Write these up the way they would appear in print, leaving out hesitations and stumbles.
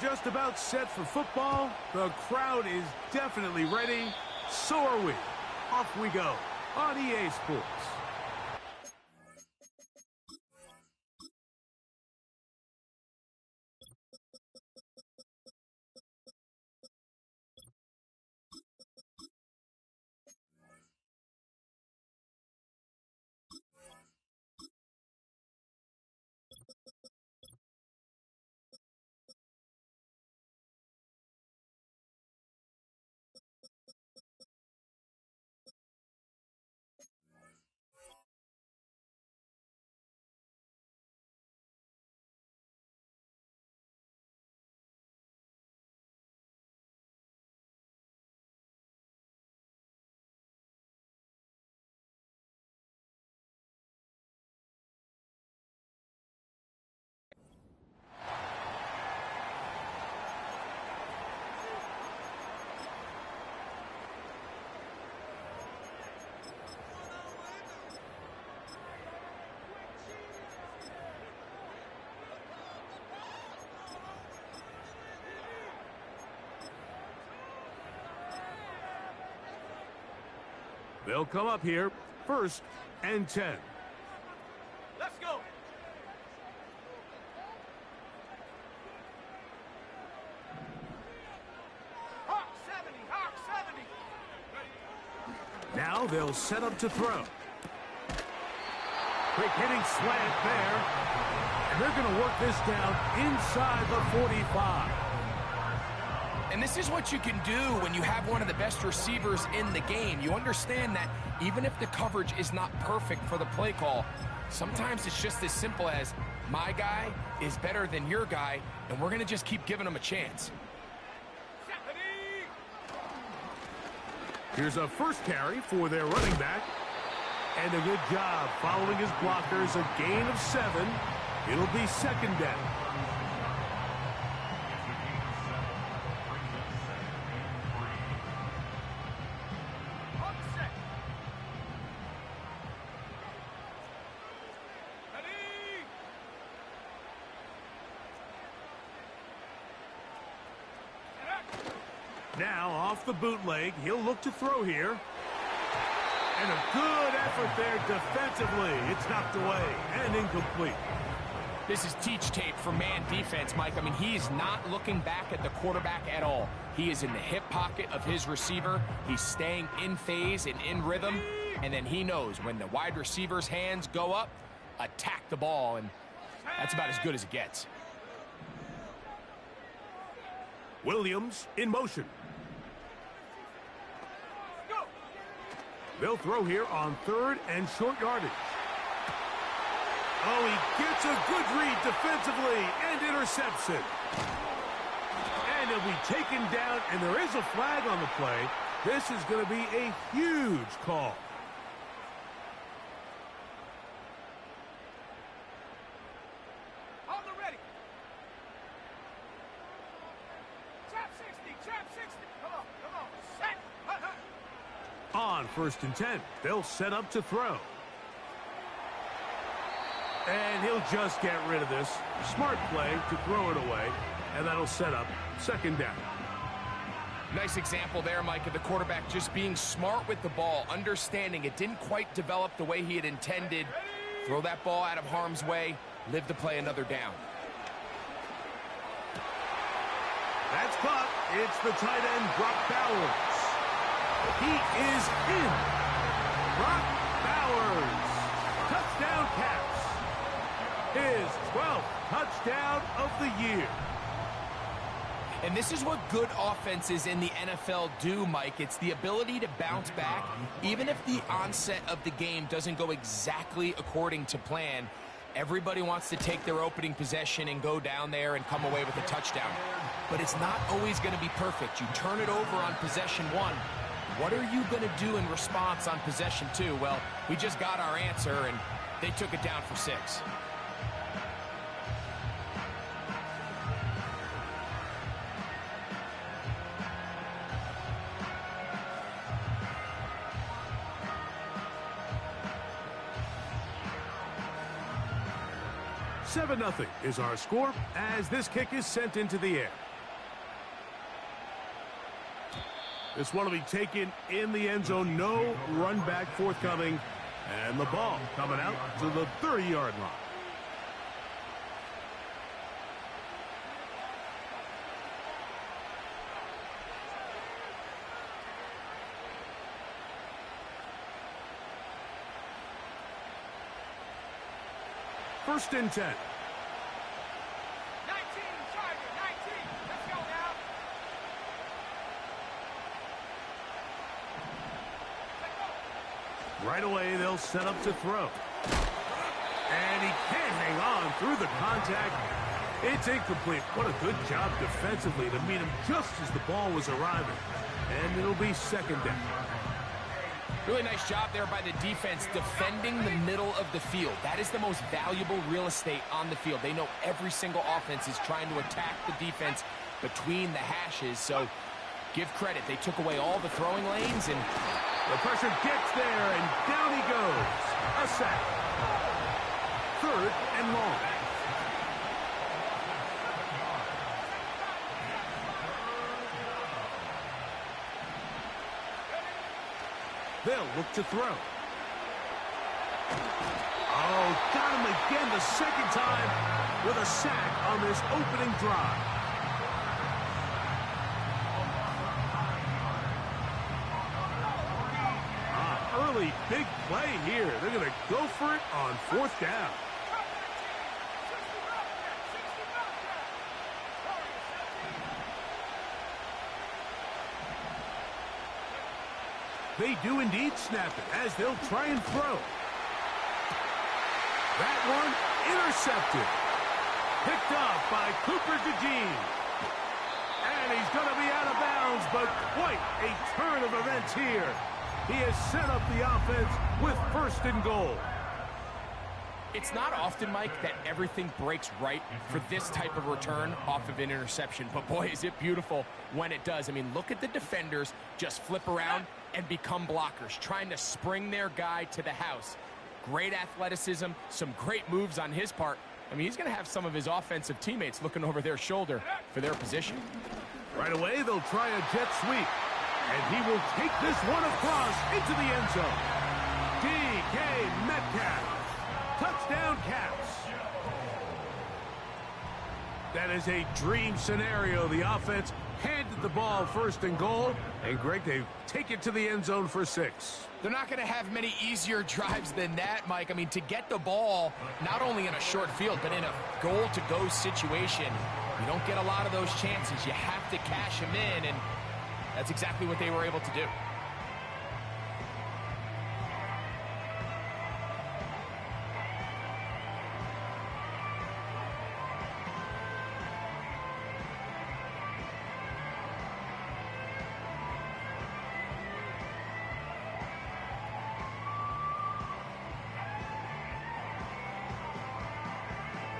Just about set for football. The crowd is definitely ready. So are we. Off we go on EA Sports. They'll come up here, 1st and 10. Let's go. Hawk 70, Hawk 70. Now they'll set up to throw. Quick hitting slant there. And they're going to work this down inside the 45. And this is what you can do when you have one of the best receivers in the game. You understand that even if the coverage is not perfect for the play call, sometimes it's just as simple as my guy is better than your guy, and we're going to just keep giving him a chance. Here's a first carry for their running back. And a good job following his blockers, a gain of 7. It'll be 2nd down. Now, off the bootleg, he'll look to throw here. And a good effort there defensively. It's knocked away and incomplete. This is teach tape for man defense, Mike. I mean, he is not looking back at the quarterback at all. He is in the hip pocket of his receiver. He's staying in phase and in rhythm. And then he knows when the wide receiver's hands go up, attack the ball. And that's about as good as it gets. Williams in motion. They'll throw here on 3rd and short yardage. Oh, he gets a good read defensively and intercepts it. And he'll be taken down, and there is a flag on the play. This is going to be a huge call. On the ready. Trap 60, trap 60. Come on, set. On 1st and 10, they'll set up to throw. And he'll just get rid of this. Smart play to throw it away, and that'll set up 2nd down. Nice example there, Mike, of the quarterback just being smart with the ball, understanding it didn't quite develop the way he had intended. Throw that ball out of harm's way, live to play another down. That's caught. It's the tight end, Brock Bowers. He is in. Brock Bowers. Touchdown Caps. His 12th touchdown of the year. And this is what good offenses in the NFL do, Mike. It's the ability to bounce back. Even if the onset of the game doesn't go exactly according to plan, everybody wants to take their opening possession and go down there and come away with a touchdown. But it's not always going to be perfect. You turn it over on possession 1. What are you going to do in response on possession 2? Well, we just got our answer, and they took it down for 6. 7-0 is our score as this kick is sent into the air. This one will be taken in the end zone. No run back forthcoming. And the ball coming out to the 30-yard line. First and 10. 19, Charger, 19. Let's go now. Right away, they'll set up to throw. And he can't hang on through the contact. It's incomplete. What a good job defensively to meet him just as the ball was arriving. And it'll be second down. Really nice job there by the defense defending the middle of the field. That is the most valuable real estate on the field. They know every single offense is trying to attack the defense between the hashes. So give credit. They took away all the throwing lanes, and the pressure gets there, and down he goes. A sack. Third and long. They'll look to throw. Oh, got him again the second time with a sack on this opening drive. Early big play here. They're going to go for it on fourth down. They do indeed snap it as they'll try and throw. That one intercepted. Picked off by Cooper DeJean. And he's going to be out of bounds, but quite a turn of events here. He has set up the offense with first and goal. It's not often, Mike, that everything breaks right for this type of return off of an interception. But, boy, is it beautiful when it does. I mean, look at the defenders just flip around and become blockers, trying to spring their guy to the house. Great athleticism, some great moves on his part. I mean, he's going to have some of his offensive teammates looking over their shoulder for their position. Right away, they'll try a jet sweep. And he will take this one across into the end zone. D.K. Metcalf. Touchdown, Caps. That is a dream scenario. The offense handed the ball first and goal. And, Greg, they take it to the end zone for 6. They're not going to have many easier drives than that, Mike. I mean, to get the ball, not only in a short field, but in a goal-to-go situation, you don't get a lot of those chances. You have to cash them in, and that's exactly what they were able to do.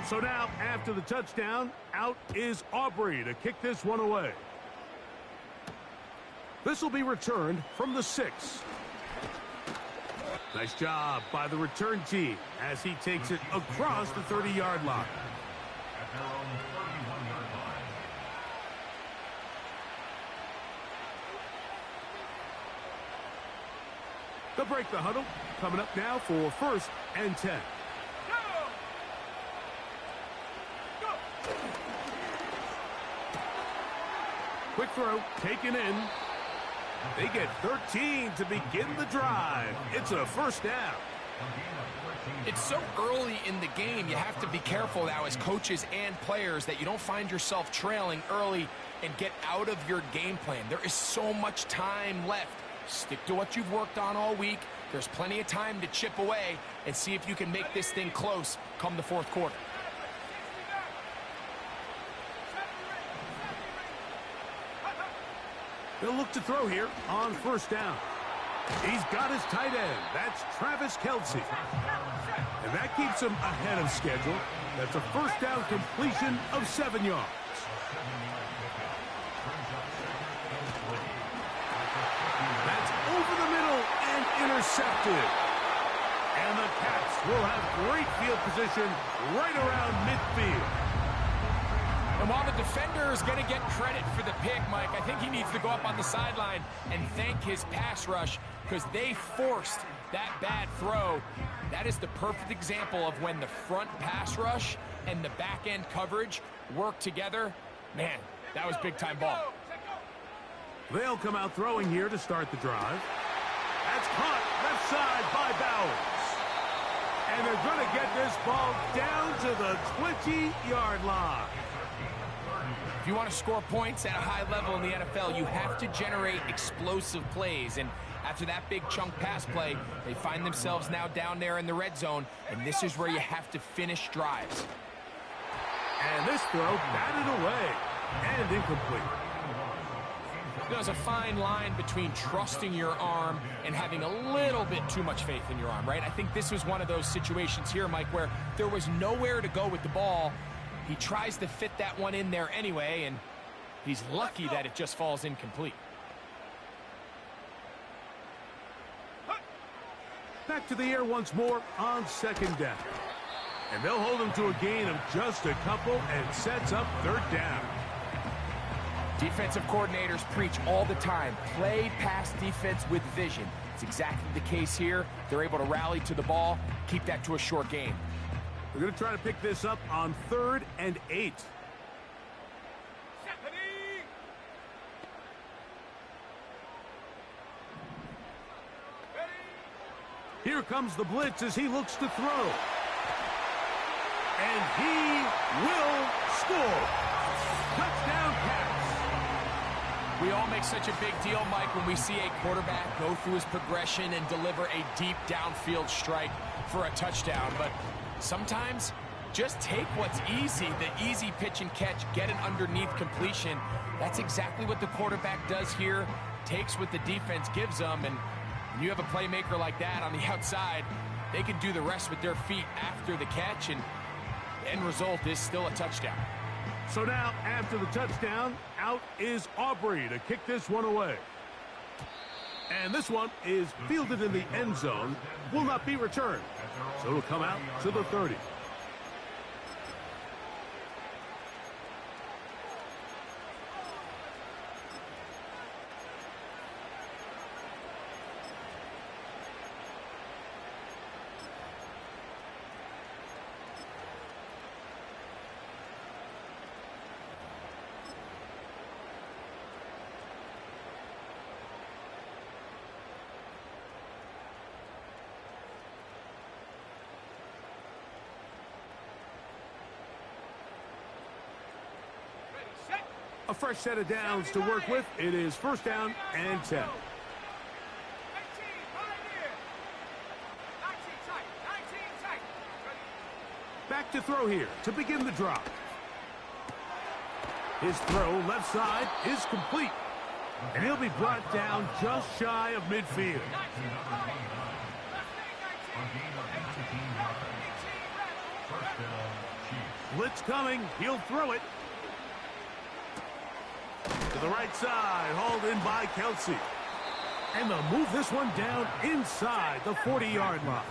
So now, after the touchdown, out is Aubrey to kick this one away. This will be returned from the 6. Nice job by the return team as he takes it across the 30-yard line. They'll break the huddle. Coming up now for first and 10. Quick throw, taken in. They get 13 to begin the drive. It's a first down. It's so early in the game, you have to be careful now as coaches and players that you don't find yourself trailing early and get out of your game plan. There is so much time left. Stick to what you've worked on all week. There's plenty of time to chip away and see if you can make this thing close come the fourth quarter. They'll look to throw here on first down. He's got his tight end. That's Travis Kelce. And that keeps him ahead of schedule. That's a first down completion of 7 yards. That's over the middle and intercepted. And the Caps will have great field position right around midfield. And while the defender is going to get credit for the pick, Mike, I think he needs to go up on the sideline and thank his pass rush because they forced that bad throw. That is the perfect example of when the front pass rush and the back end coverage work together. Man, that was big-time ball. They'll come out throwing here to start the drive. That's caught left side by Bowers. And they're going to get this ball down to the 20-yard line. If you want to score points at a high level in the NFL, you have to generate explosive plays. And after that big chunk pass play, they find themselves now down there in the red zone. And this is where you have to finish drives. And this throw batted away and incomplete. There's a fine line between trusting your arm and having a little bit too much faith in your arm, right? I think this was one of those situations here, Mike, where there was nowhere to go with the ball. He tries to fit that one in there anyway, and he's lucky that it just falls incomplete. Back to the air once more on second down. And they'll hold him to a gain of just a couple and sets up third down. Defensive coordinators preach all the time, play pass defense with vision. It's exactly the case here. They're able to rally to the ball, keep that to a short gain. We're going to try to pick this up on 3rd and 8. Here comes the blitz as he looks to throw. And he will score. Touchdown, Caps. We all make such a big deal, Mike, when we see a quarterback go through his progression and deliver a deep downfield strike for a touchdown. But sometimes just take what's easy, the easy pitch and catch, get an underneath completion. That's exactly what the quarterback does here, takes what the defense gives them, and when you have a playmaker like that on the outside, they can do the rest with their feet after the catch, and the end result is still a touchdown. So now, after the touchdown, out is Aubrey to kick this one away. And this one is fielded in the end zone, will not be returned. So it'll come out to the 30. A fresh set of downs to work with. It is 1st down and 10. Back to throw here to begin the drop. His throw left side is complete. And he'll be brought down just shy of midfield. Blitz coming. He'll throw it. To the right side, hauled in by Kelsey. And they'll move this one down inside the 40-yard line.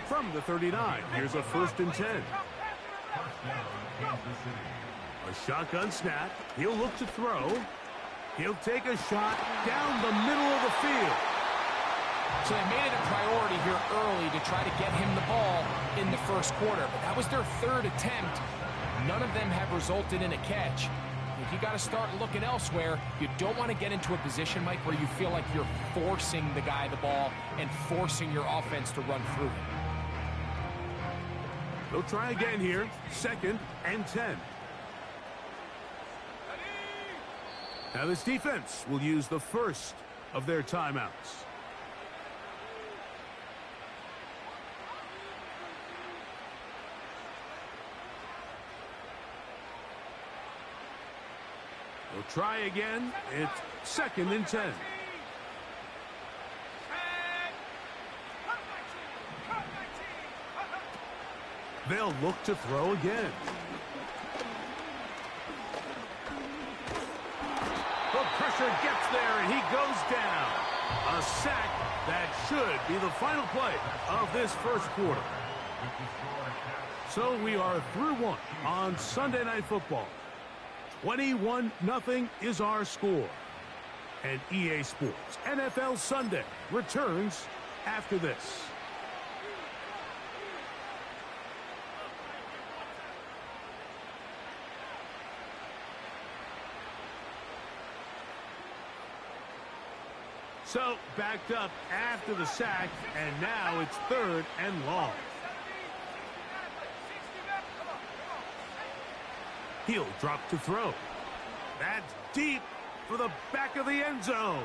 From the 39, here's a 1st and 10. A shotgun snap. He'll look to throw. He'll take a shot down the middle of the field. So they made it a priority here early to try to get him the ball in the 1st quarter. But that was their 3rd attempt. None of them have resulted in a catch. If you got to start looking elsewhere, you don't want to get into a position, Mike, where you feel like you're forcing the guy the ball and forcing your offense to run through him. They'll try again here. 2nd and 10. Now this defense will use the first of their timeouts. They'll try again. It's 2nd and 10. They'll look to throw again. The pressure gets there, and he goes down. A sack That should be the final play of this first quarter. So we are through one on Sunday Night Football. 21-0 is our score. And EA Sports NFL Sunday returns after this. So, backed up after the sack, and now it's 3rd and long. He'll drop to throw. That's deep for the back of the end zone.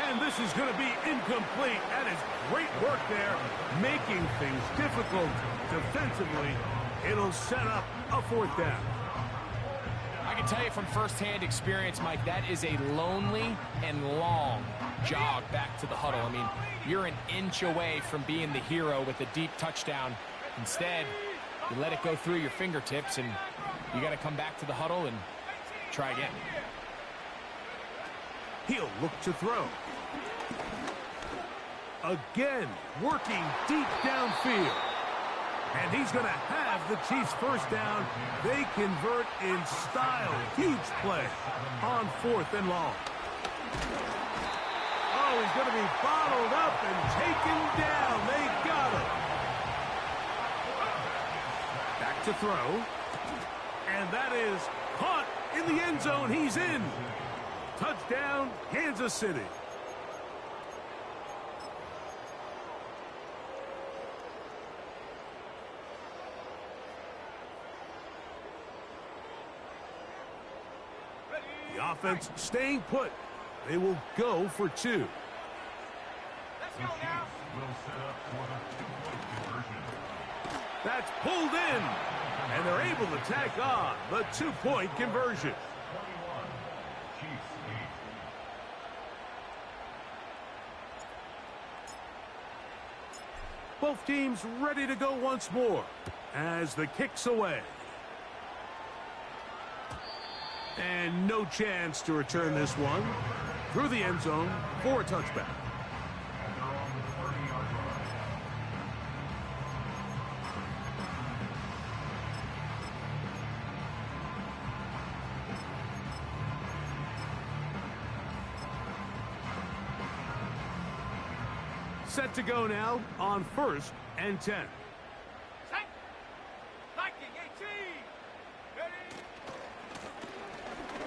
And this is going to be incomplete. That is great work there, making things difficult defensively. It'll set up a 4th down. I can tell you from firsthand experience, Mike, that is a lonely and long jog back to the huddle. I mean, you're an inch away from being the hero with a deep touchdown. Instead, you let it go through your fingertips, and you got to come back to the huddle and try again. He'll look to throw. Again, working deep downfield. And he's going to have the Chiefs' first down. They convert in style. Huge play on 4th and long. Oh, he's going to be bottled up and taken down. They got him. Back to throw. And that is caught in the end zone. He's in. Touchdown, Kansas City. The offense staying put. They will go for 2. Let's go now. That's pulled in. And they're able to tack on the 2-point conversion. Both teams ready to go once more as the kick's away. And no chance to return this one through the end zone for a touchback. Set to go now on 1st and 10.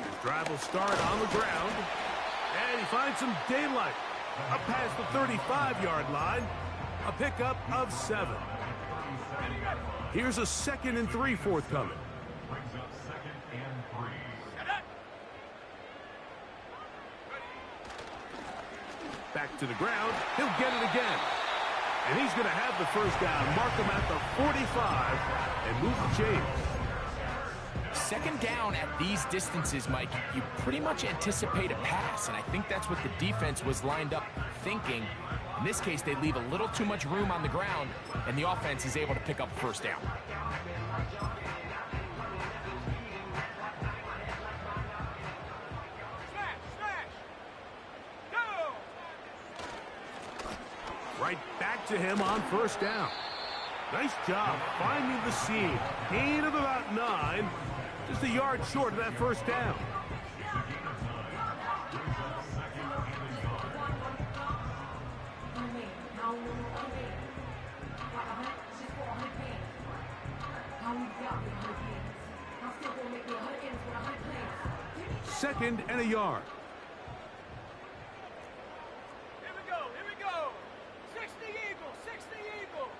His drive will start on the ground. And he finds some daylight. Up past the 35-yard line. A pickup of 7. Here's a 2nd and 3 forthcoming. Back to the ground. He'll get it again. And he's going to have the first down. Mark him at the 45 and move the chains. 2nd down at these distances, Mike, you pretty much anticipate a pass, and I think that's what the defense was lined up thinking. In this case, they leave a little too much room on the ground, and the offense is able to pick up a first down. Right back to him on 1st down. Nice job finding the seam. Gain of about 9. Just a yard short of that first down. Second and a yard. Here we go, here we go. 60 Eagles, 60 Eagles.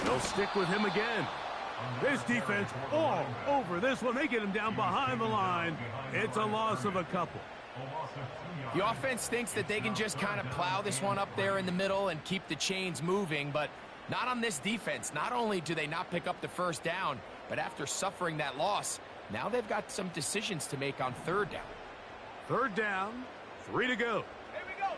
They'll stick with him again. This defense all over this one. They get him down behind the line. It's a loss of a couple. The offense thinks that they can just kind of plow this one up there in the middle and keep the chains moving, but not on this defense. Not only do they not pick up the first down, but after suffering that loss, now they've got some decisions to make on 3rd down. 3rd down, 3 to go. Here we go.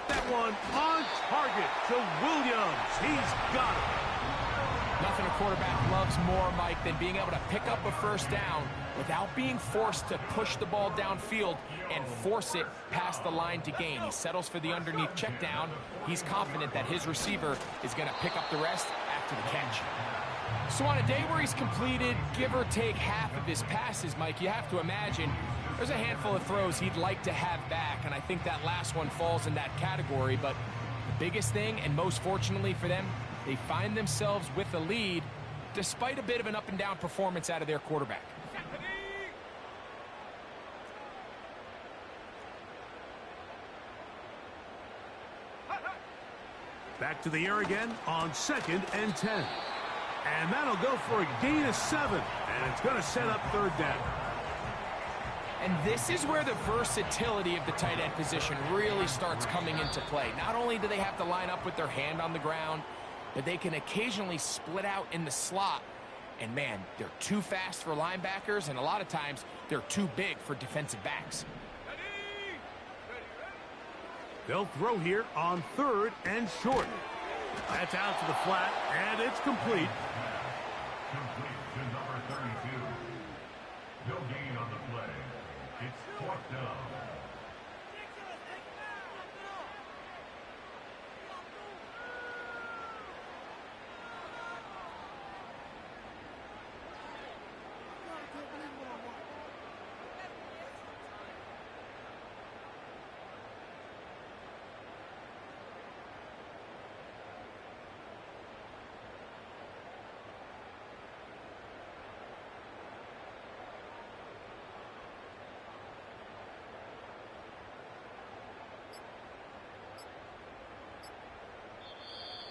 That one on target to Williams. He's got it. Nothing a quarterback loves more, Mike, than being able to pick up a first down without being forced to push the ball downfield and force it past the line to gain. He settles for the underneath check down. He's confident that his receiver is going to pick up the rest after the catch. So on a day where he's completed, give or take half of his passes, Mike, you have to imagine there's a handful of throws he'd like to have back, and I think that last one falls in that category. But the biggest thing, and most fortunately for them, they find themselves with a lead despite a bit of an up-and-down performance out of their quarterback. Back to the air again on 2nd and 10. And that'll go for a gain of 7. And it's going to set up 3rd down. And this is where the versatility of the tight end position really starts coming into play. Not only do they have to line up with their hand on the ground, but they can occasionally split out in the slot. And man, they're too fast for linebackers, and a lot of times they're too big for defensive backs. They'll throw here on 3rd and short. That's out to the flat, and it's complete. Complete to number 32. No gain on the play. It's 4th down.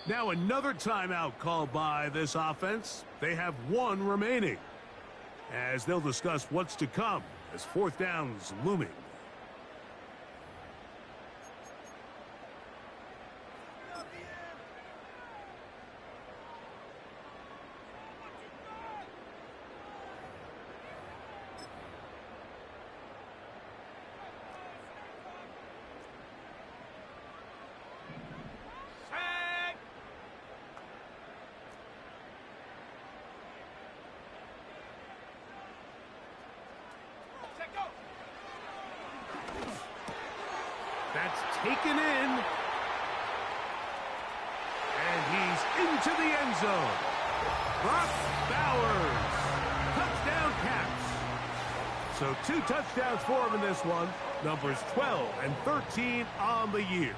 Now another timeout called by this offense. They have 1 remaining, as they'll discuss what's to come as 4th down's looming. That's taken in. And he's into the end zone. Brock Bowers. Touchdown Caps. So 2 touchdowns for him in this one. Numbers 12 and 13 on the year.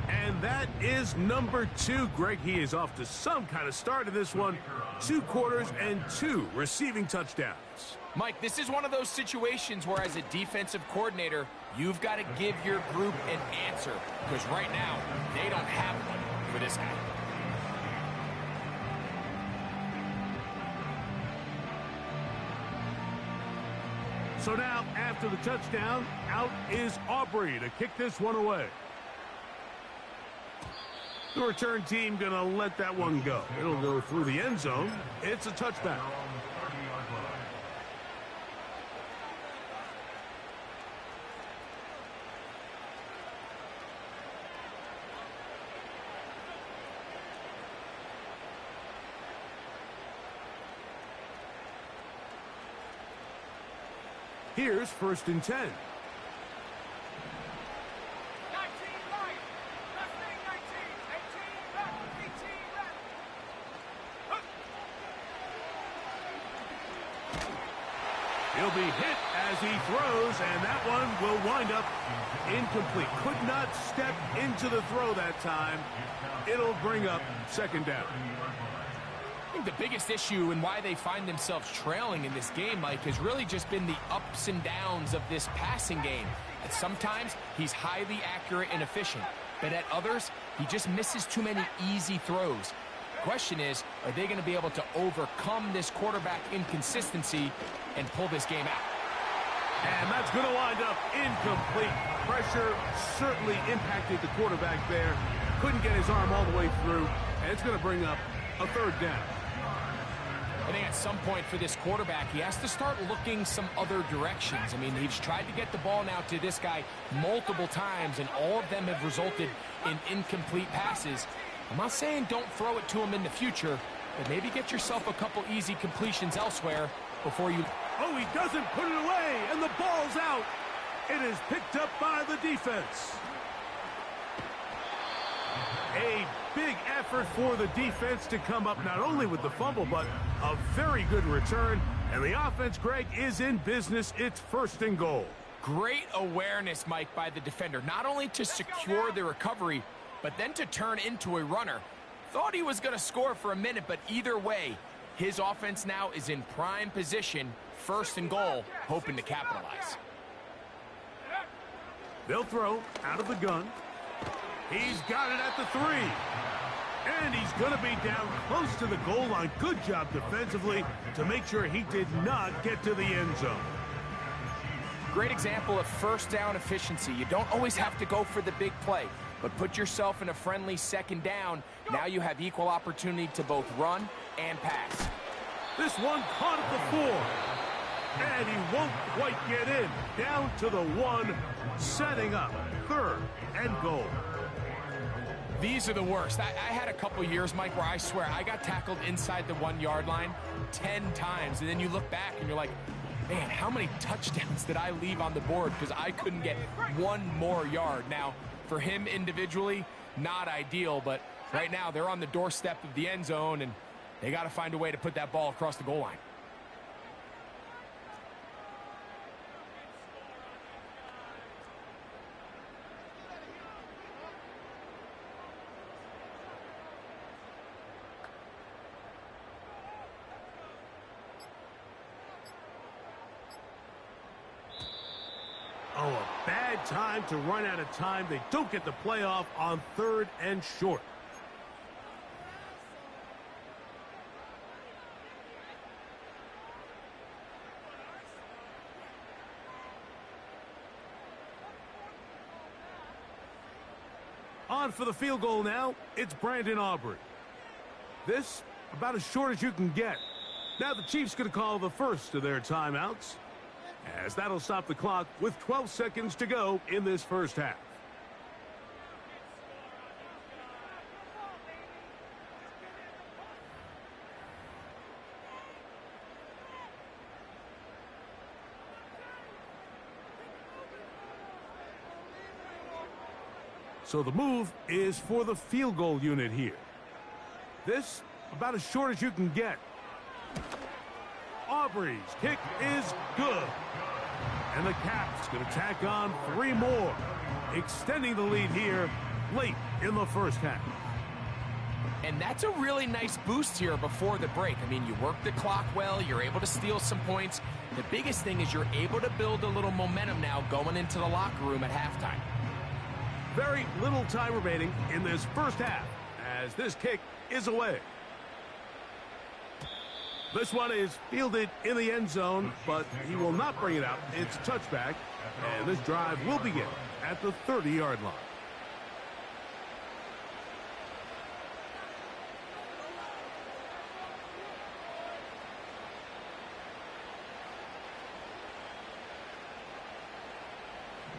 And that is number 2. Greg, he is off to some kind of start in this one. 2 quarters and 2 receiving touchdowns. Mike, this is one of those situations where as a defensive coordinator, you've got to give your group an answer, because right now, they don't have one for this guy. So now, after the touchdown, out is Aubrey to kick this one away. The return team going to let that one go. It'll go through the end zone. It's a touchback. Here's 1st and 10. 19 right. Left wing 19. 18 left. 18 left. He'll be hit as he throws, and that one will wind up incomplete. Could not step into the throw that time. It'll bring up 2nd down. I think the biggest issue and why they find themselves trailing in this game, Mike, has really just been the ups and downs of this passing game. At sometimes, he's highly accurate and efficient, but at others, he just misses too many easy throws. The question is, are they going to be able to overcome this quarterback inconsistency and pull this game out? And that's going to wind up incomplete. Pressure certainly impacted the quarterback there. Couldn't get his arm all the way through, and it's going to bring up a 3rd down. I think at some point for this quarterback, he has to start looking some other directions. I mean, he's tried to get the ball now to this guy multiple times, and all of them have resulted in incomplete passes. I'm not saying don't throw it to him in the future, but maybe get yourself a couple easy completions elsewhere before you... Oh, he doesn't put it away, and the ball's out. It is picked up by the defense. A big effort for the defense to come up not only with the fumble, but a very good return. And the offense, Greg, is in business. It's 1st and goal. Great awareness, Mike, by the defender. Not only to secure the recovery, but then to turn into a runner. Thought he was going to score for a minute, but either way, his offense now is in prime position, 1st and goal, hoping to capitalize. They'll throw out of the gun. He's got it at the 3. And he's going to be down close to the goal line. Good job defensively to make sure he did not get to the end zone. Great example of 1st down efficiency. You don't always have to go for the big play, but put yourself in a friendly 2nd down. Now you have equal opportunity to both run and pass. This one caught at the 4. And he won't quite get in. Down to the 1, setting up 3rd and goal. These are the worst. I had a couple years, Mike, where I swear I got tackled inside the 1-yard line 10 times. And then you look back and you're like, man, how many touchdowns did I leave on the board because I couldn't get 1 more yard? Now, for him individually, not ideal, but right now they're on the doorstep of the end zone, and they got to find a way to put that ball across the goal line. Oh, a bad time to run out of time. They don't get the playoff on 3rd and short. On for the field goal now. It's Brandon Aubrey. This about as short as you can get. Now the Chiefs going to call the first of their timeouts, as that'll stop the clock with 12 seconds to go in this 1st half. So the move is for the field goal unit here. This about as short as you can get. Aubrey's kick is good. And the Caps going to tack on 3 more, extending the lead here late in the 1st half. And that's a really nice boost here before the break. I mean, you work the clock well, you're able to steal some points. The biggest thing is you're able to build a little momentum now going into the locker room at halftime. Very little time remaining in this 1st half as this kick is away. This one is fielded in the end zone, but he will not bring it out. It's touchback, and this drive will begin at the 30-yard line.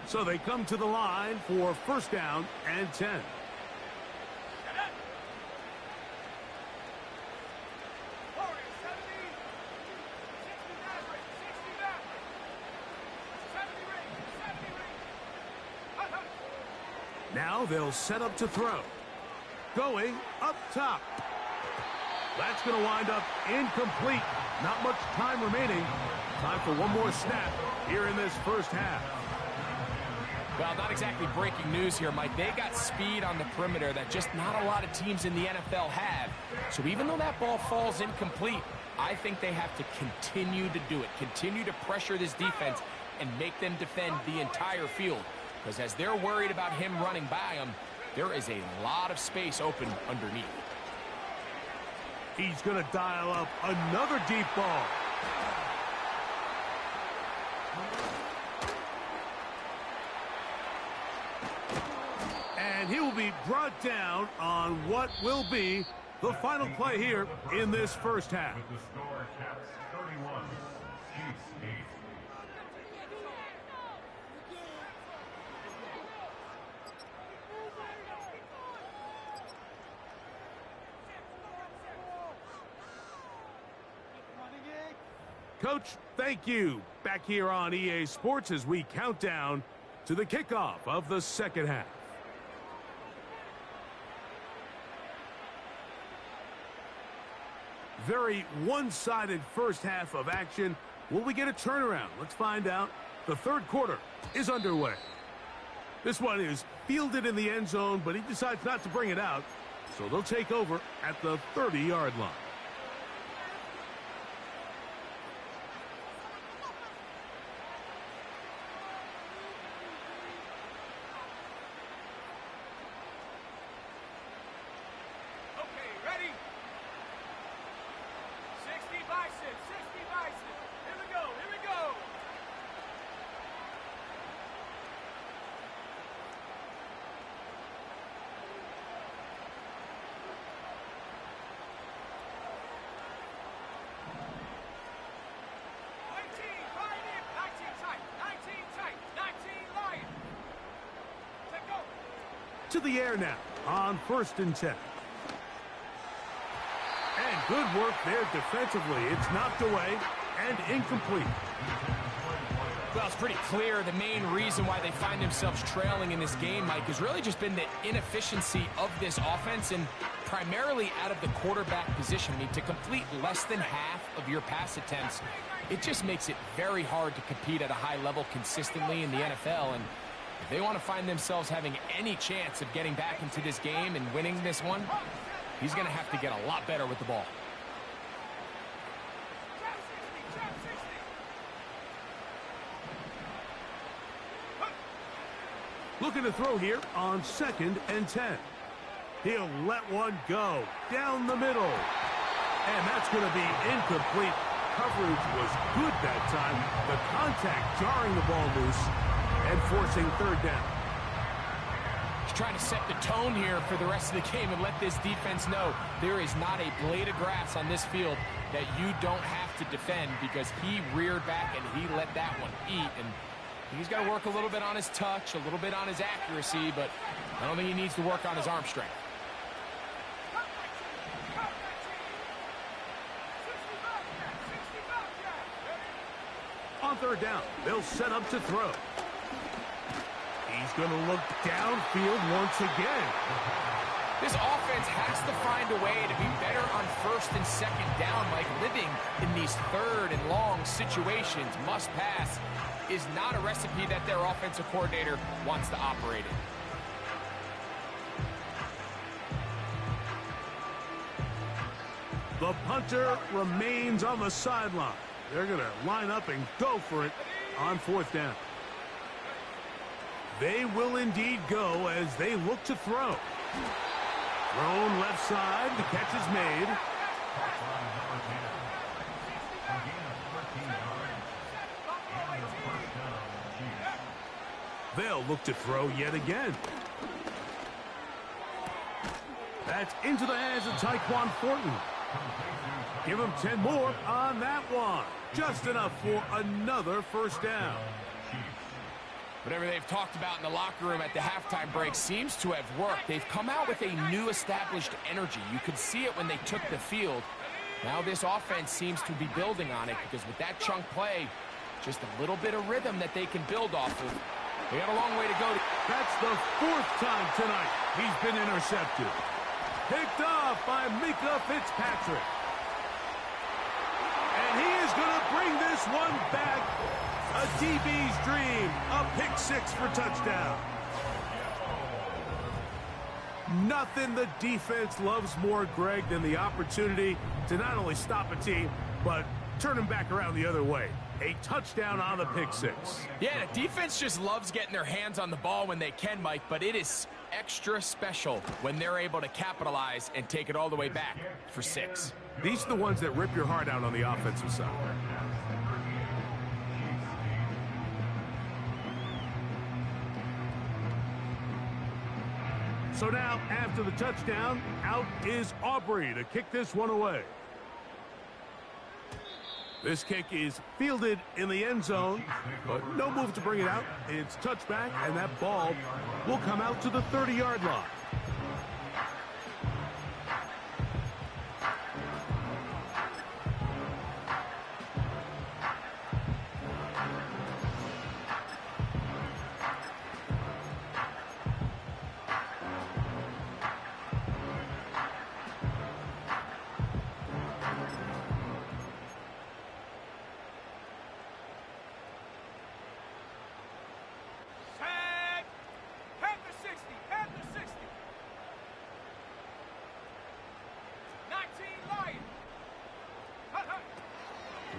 So they come to the line for 1st down and 10. Now they'll set up to throw. Going up top. That's going to wind up incomplete. Not much time remaining. Time for one more snap here in this 1st half. Well, not exactly breaking news here, Mike. They got speed on the perimeter that just not a lot of teams in the NFL have. So even though that ball falls incomplete, I think they have to continue to do it. Continue to pressure this defense and make them defend the entire field. Because as they're worried about him running by them, there is a lot of space open underneath. He's going to dial up another deep ball. And he will be brought down on what will be the final play here in this 1st half. With the score, Caps 31, Chiefs 8. Coach, thank you. Back here on EA Sports as we count down to the kickoff of the second half. Very one-sided first half of action. Will we get a turnaround? Let's find out. The third quarter is underway. This one is fielded in the end zone, but he decides not to bring it out. So they'll take over at the 30-yard line. Okay, ready? 60 biceps, 60 biceps. Here we go, here we go. To the air now on 1st and 10. And good work there defensively. It's knocked away and incomplete. Well, it's pretty clear the main reason why they find themselves trailing in this game, Mike, has really just been the inefficiency of this offense and primarily out of the quarterback position. I mean, to complete less than half of your pass attempts, it just makes it very hard to compete at a high level consistently in the NFL. And if they want to find themselves having any chance of getting back into this game and winning this one, he's going to have to get a lot better with the ball. Looking to throw here on 2nd and 10. He'll let one go down the middle. And that's going to be incomplete. Coverage was good that time. The contact jarring the ball loose and forcing 3rd down. He's trying to set the tone here for the rest of the game and let this defense know there is not a blade of grass on this field that you don't have to defend, because he reared back and he let that one eat. And he's got to work a little bit on his touch, a little bit on his accuracy, but I don't think he needs to work on his arm strength. On 3rd down, they'll set up to throw. He's going to look downfield once again. This offense has to find a way to be better on 1st and 2nd down, like living in these 3rd and long situations. Must pass is not a recipe that their offensive coordinator wants to operate in. The punter remains on the sideline. They're going to line up and go for it on 4th down. They will indeed go as they look to throw. Thrown left side. The catch is made. They'll look to throw yet again. That's into the hands of Tyquan Thornton. Give him 10 more on that one. Just enough for another 1st down. Whatever they've talked about in the locker room at the halftime break seems to have worked. They've come out with a new established energy. You could see it when they took the field. Now this offense seems to be building on it, because with that chunk play, just a little bit of rhythm that they can build off of. They got a long way to go. That's the 4th time tonight he's been intercepted. Picked off by Mika Fitzpatrick. And he is going to bring this one back. A DB's dream. A pick 6 for touchdown. Nothing the defense loves more, Greg, than the opportunity to not only stop a team, but turn them back around the other way. A touchdown on the pick 6. Yeah, the defense just loves getting their hands on the ball when they can, Mike, but it is extra special when they're able to capitalize and take it all the way back for 6. These are the ones that rip your heart out on the offensive side. So now, after the touchdown, out is Aubrey to kick this one away. This kick is fielded in the end zone, but no move to bring it out. It's touchback, and that ball will come out to the 30-yard line.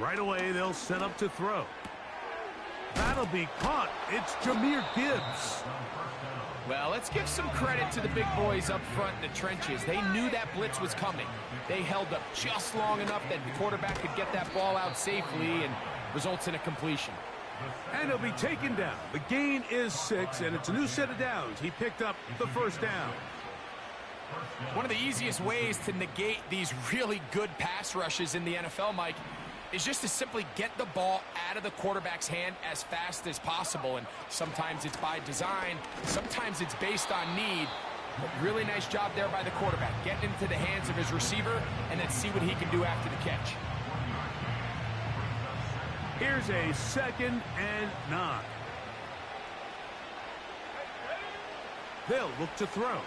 Right away, they'll set up to throw. That'll be caught. It's Jahmyr Gibbs. Well, let's give some credit to the big boys up front in the trenches. They knew that blitz was coming. They held up just long enough that the quarterback could get that ball out safely and results in a completion. And he'll be taken down. The gain is 6, and it's a new set of downs. He picked up the first down. One of the easiest ways to negate these really good pass rushes in the NFL, Mike, is just to simply get the ball out of the quarterback's hand as fast as possible. And sometimes it's by design, sometimes it's based on need. But really nice job there by the quarterback, getting into the hands of his receiver and then see what he can do after the catch. Here's a 2nd and 9. They'll look to throw.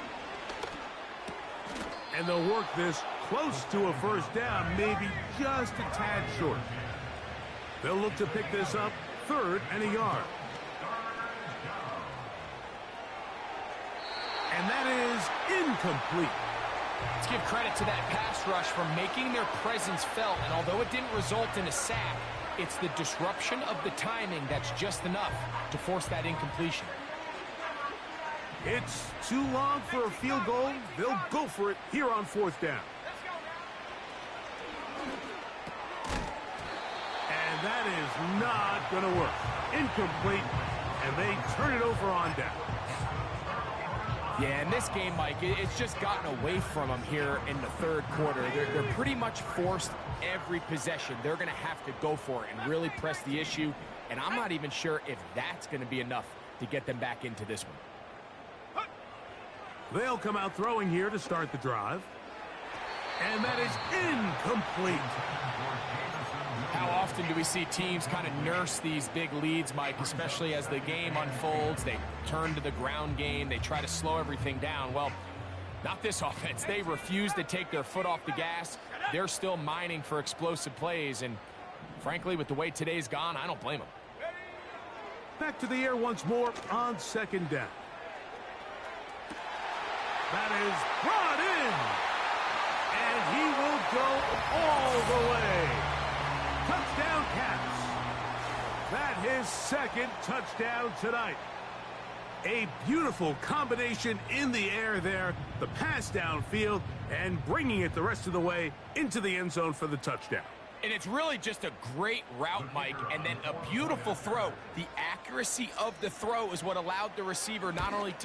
And they'll work this close to a first down, maybe just a tad short. They'll look to pick this up 3rd and a yard. And that is incomplete. Let's give credit to that pass rush for making their presence felt. And although it didn't result in a sack, it's the disruption of the timing that's just enough to force that incompletion. It's too long for a field goal. They'll go for it here on 4th down. And that is not going to work. Incomplete, and they turn it over on down. Yeah, in this game, Mike, it's just gotten away from them here in the 3rd quarter. They're pretty much forced every possession. They're going to have to go for it and really press the issue, and I'm not even sure if that's going to be enough to get them back into this one. They'll come out throwing here to start the drive. And that is incomplete. How often do we see teams kind of nurse these big leads, Mike, especially as the game unfolds? They turn to the ground game. They try to slow everything down. Well, not this offense. They refuse to take their foot off the gas. They're still mining for explosive plays. And frankly, with the way today's gone, I don't blame them. Back to the air once more on 2nd down. That is brought in. And he will go all the way. Touchdown, Caps. That his 2nd touchdown tonight. A beautiful combination in the air there. The pass downfield and bringing it the rest of the way into the end zone for the touchdown. And it's really just a great route, Mike, and then a beautiful throw. The accuracy of the throw is what allowed the receiver not only to